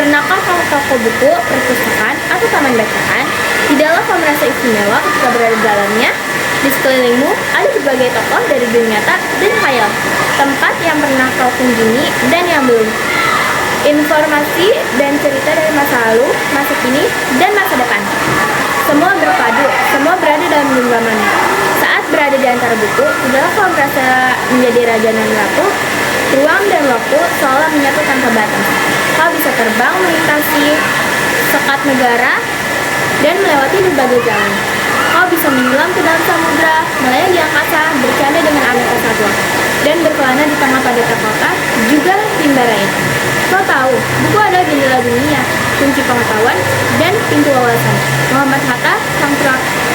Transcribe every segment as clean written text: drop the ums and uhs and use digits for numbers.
Pernahkah kamu ke toko buku, perpustakaan, atau taman bacaan? Tidaklah kamu merasa istimewa ketika berada di dalamnya? Di sekelilingmu ada berbagai tokoh dari dunia nyata dan khayal, tempat yang pernah kau kunjungi dan yang belum. Informasi dan cerita dari masa lalu, masa kini, dan masa depan. Semua berpadu, semua berada dalam genggamannya. Saat berada di antara buku, tidaklah kau merasa menjadi raja dan ratu. Ruang dan waktu seolah menyatu tanpa batas. Kau bisa terbang melintasi sekat negara dan melewati berbagai zaman. Kau bisa menyelam ke dalam samudra, melayang di angkasa, bercanda dengan aneka satwa, dan berkelana di tengah padatnya kota, juga rimba raya. Kau tahu, buku adalah jendela dunia, kunci pengetahuan, dan pintu wawasan. Muhammad Hatta, sang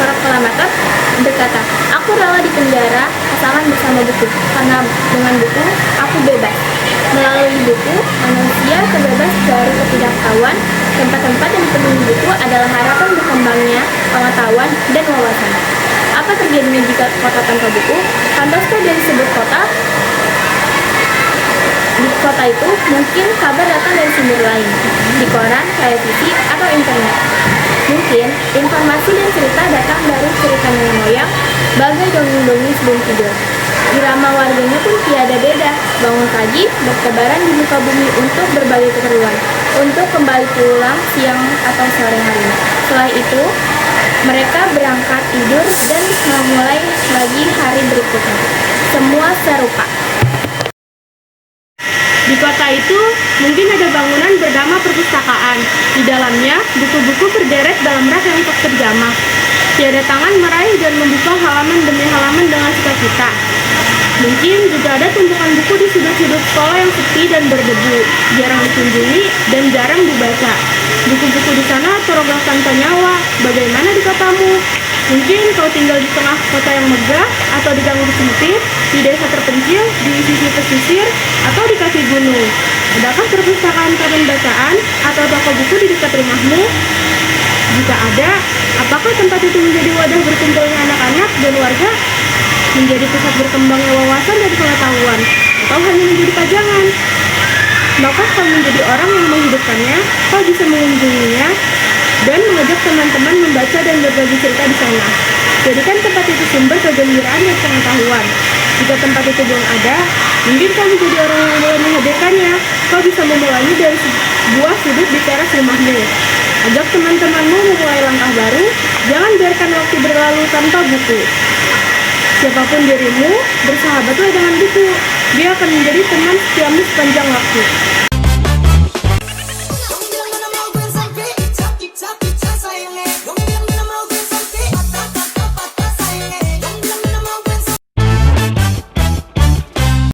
proklamator, berkata, "Aku rela dipenjara asalkan bersama buku, karena dengan buku aku bebas." Melalui buku, manusia terbebas dari ketidaktahuan. Tempat-tempat yang dipenuhi buku adalah harapan berkembangnya pengetahuan dan wawasan. Apa terjadinya jika kota tanpa buku? Pantaskah dari sebuah kota? Di kota itu, mungkin kabar datang dari sumber lain, di koran, televisi, atau internet. Mungkin informasi dan cerita datang dari cerita nenek moyang, bagai dongeng-dongeng sebelum tidur. Irama warganya pun tiada beda, bangun pagi, bertebaran di muka bumi untuk berbagai keperluan, untuk kembali pulang siang atau sore hari. Setelah itu, mereka berangkat tidur dan memulai lagi hari berikutnya. Semua serupa. Di kota itu, mungkin ada bangunan bernama perpustakaan. Di dalamnya, buku-buku berderet dalam rak yang tak terjamah. Tiada tangan meraih dan membuka halaman demi halaman dengan sukacita. Mungkin juga ada tumpukan buku di sudut-sudut sekolah yang sepi dan berdebu, jarang dikunjungi dan jarang dibaca. Buku-buku di sana terogah tanpa nyawa. Bagaimana di kotamu? Mungkin kau tinggal di tengah kota yang megah, atau di ganggu sempit, di desa terpencil, di sisi pesisir, atau di kaki gunung. Adakah perpustakaan taman bacaan atau toko buku di dekat rumahmu? Jika ada, apakah tempat itu menjadi wadah berkumpulnya anak-anak dan warga? Menjadi pusat berkembangnya wawasan dan pengetahuan? Atau hanya menjadi pajangan? Maka kau menjadi orang yang menghidupkannya, kau bisa mengunjunginya, dan mengajak teman-teman membaca dan berbagi cerita di sana. Jadikan tempat itu sumber kegembiraan dan pengetahuan. Jika tempat itu belum ada, mungkin kau menjadi orang yang mulai menghadirkannya. Kau bisa memulainya dari sebuah sudut di teras rumahmu. Ajak teman-temanmu memulai langkah baru. Jangan biarkan waktu berlalu tanpa buku. Siapapun dirimu, bersahabatlah dengan buku. Dia akan menjadi teman setiamu sepanjang waktu.